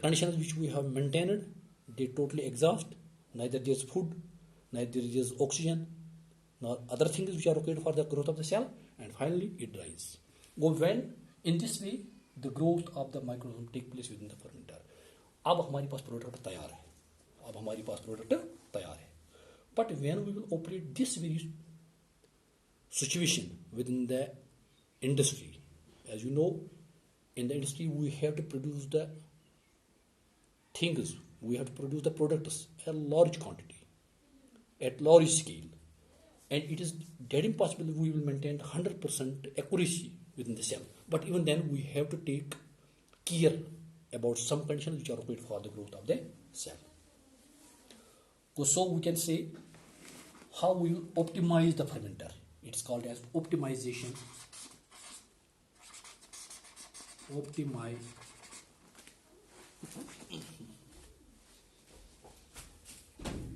conditions which we have maintained, they totally exhaust. Neither there is food, neither there is oxygen, nor other things which are required for the growth of the cell, and finally it dies. When in this way the growth of the microorganism take place within the fermenter. अब हमारे पास product तैयार है, अब हमारे पास product तैयार है. But when we will operate this very situation within the industry, as you know, in the industry we have to produce the things, we have to produce the products at large quantity, at large scale, and it is dead impossible we will maintain 100% accuracy within the cell. But even then we have to take care about some conditions which are required for the growth of the cell. So we can say how we will optimize the fermenter. It's called as optimization.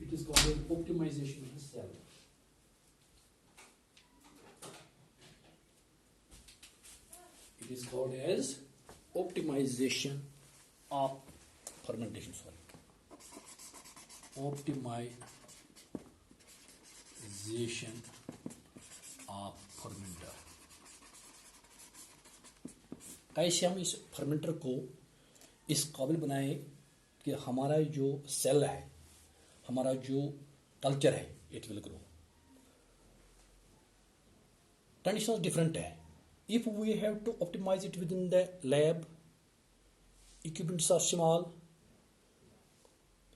It is called as optimization of the cell. It is called as optimization of fermentation. Optimization of fermenter. कैसे हम इस fermenter को इस काबिल बनाए कि हमारा जो सेल है, हमारा जो कल्चर है, it will grow. Conditions different है. If we have to optimize it within the lab, equipments are small,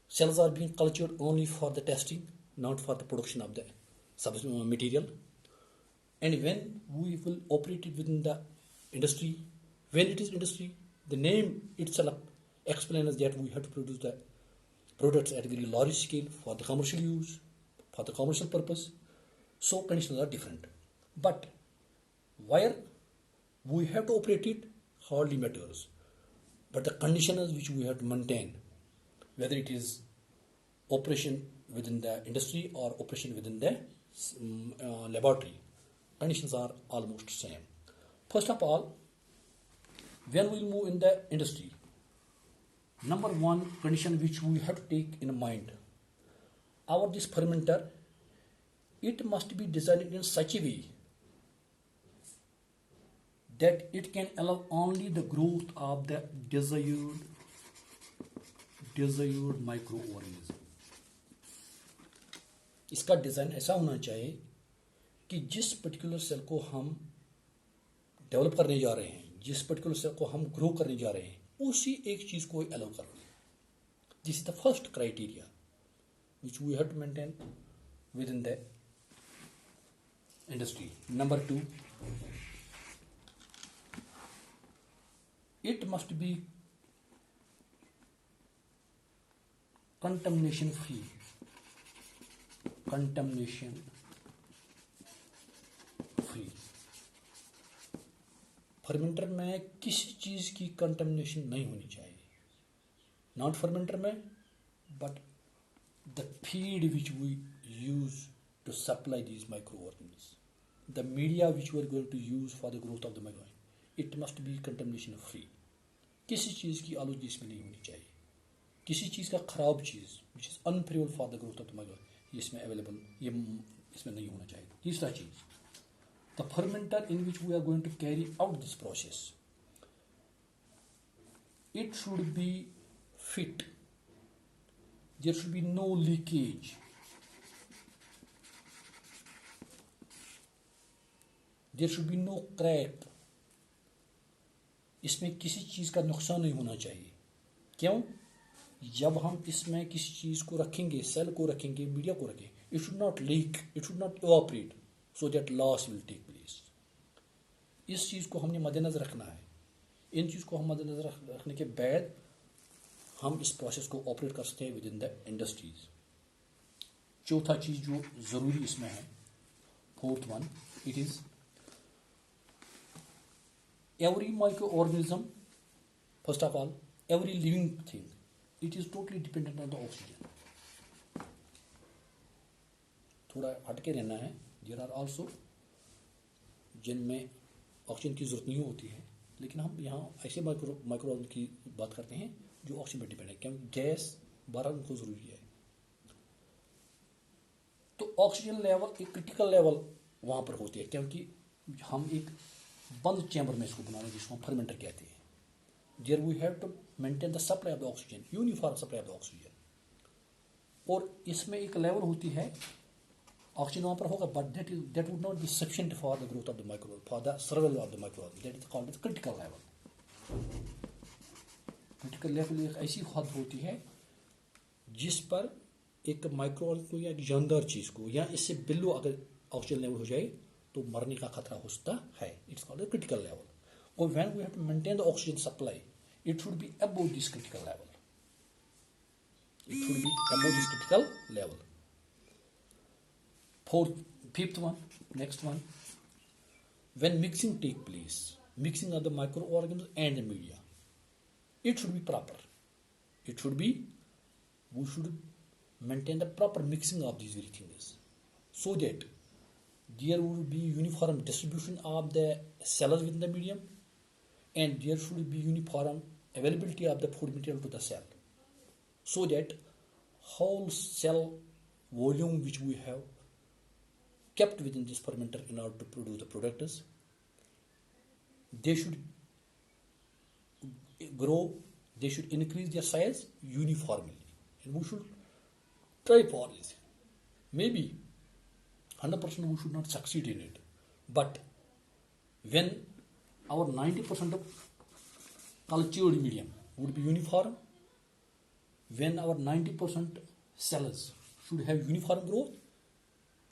cells are being cultured only for the testing, not for the production of the material. And when we will operate it within the industry, when it is industry, the name itself explains that we have to produce the products at a very large scale for the commercial use, for the commercial purpose. So conditions are different. But where we have to operate it hardly matters. But the conditions which we have to maintain, whether it is operation within the industry or operation within the laboratory, conditions are almost same. First of all, when we move in the industry, number one condition which we have to take in mind, this fermenter, it must be designed in such a way that it can allow only the growth of the desired microorganism. इसका design ऐसा होना चाहिए कि जिस particular cell को हम develop करने जा रहे हैं, जिस पर्टिकुलर सेल को हम ग्रो करने जा रहे हैं, उसी एक चीज़ को अलाउ कर रहे हैं. This is the first criteria which we have to maintain within the industry. Number two, it must be contamination free. Fermenter में किसी चीज की कंटामिनेशन नहीं होनी चाहिए. नॉट फर्मेंटर में, but the feed which we use to supply these microorganism, the media which we are going to use for the growth of the micro, it must be contamination free. किसी चीज़ की आलूगी इसमें नहीं होनी चाहिए. किसी चीज़ का खराब चीज़ which is unfavourable for the growth of the micro, ये इसमें अवेलेबल, ये इसमें नहीं होना चाहिए. तीसरा चीज़, the fermenter in which we are going to carry out this process, it should be fit. There should be no leakage, there should be no crack. इसमें किसी चीज़ का नुकसान नहीं होना चाहिए. क्यों? जब हम इसमें किसी चीज़ को रखेंगे, सेल को रखेंगे, मीडिया को रखेंगे, it should not leak, it should not evaporate, so that loss will take place. इस चीज़ को हमने मद्देनजर रखना है. इन चीज़ को हम मद्देनजर रखने के बाद हम इस प्रोसेस को ऑपरेट कर सकते हैं विद इन द इंडस्ट्रीज. चौथा चीज़ जो ज़रूरी इसमें है, fourth one, it is every microorganism, first of all, every living thing, it is totally dependent on the oxygen. थोड़ा हटके रहना है. देयर आर आल्सो जिनमें ऑक्सीजन की जरूरत नहीं होती है, लेकिन हम यहाँ ऐसे माइक्रोऑर्गेनिज्म की बात करते हैं जो ऑक्सीजन पर डिपेंड है, क्योंकि गैस बारह उनको ज़रूरी है। तो ऑक्सीजन लेवल एक क्रिटिकल लेवल वहाँ पर होती है, क्योंकि हम एक बंद चैम्बर में इसको बनाने जिसको हम फर्मेंटर कहते हैं। There we have to maintain the supply of the oxygen, uniform supply of the oxygen. और इसमें एक लेवल होती है, ऑक्सीजन वहाँ पर होगा, but that would not be sufficient for the growth of the micro, for the survival of the micro, that is called critical level. Critical level एक ऐसी हद होती है जिस पर एक माइक्रो को या एक जानदार चीज को या इससे बिलो अगर ऑक्सीजन लेवल हो जाए तो मरने का खतरा हो सकता है। It's called critical level. और when we have to maintain the oxygen supply, it should be above this critical level, it should be above this critical level. Fifth one, next one, when mixing take place, mixing of the microorganisms and the media, it should be proper. We should maintain the proper mixing of these very things, so that there will be uniform distribution of the cells within the medium, and there should be uniform availability of the food material to the cell, so that whole cell volume which we have kept within this fermenter in order to produce the products, they should grow, they should increase their size uniformly, and we should try for this. Maybe 100% we should not succeed in it, but when our 90% of cultured medium would be uniform, when our 90% cells should have uniform growth,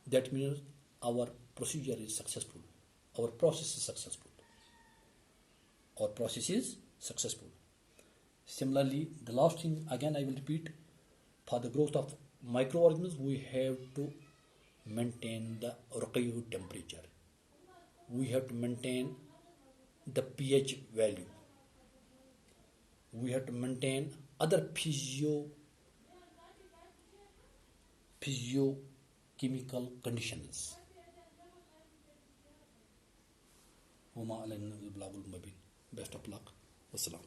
that means our procedure is successful, our process is successful. Similarly, the last thing again I will repeat, for the growth of microorganisms we have to maintain the Ruqayyu temperature, we have to maintain the pH value, we have to maintain other physiochemical conditions. Best of luck. Wassalam.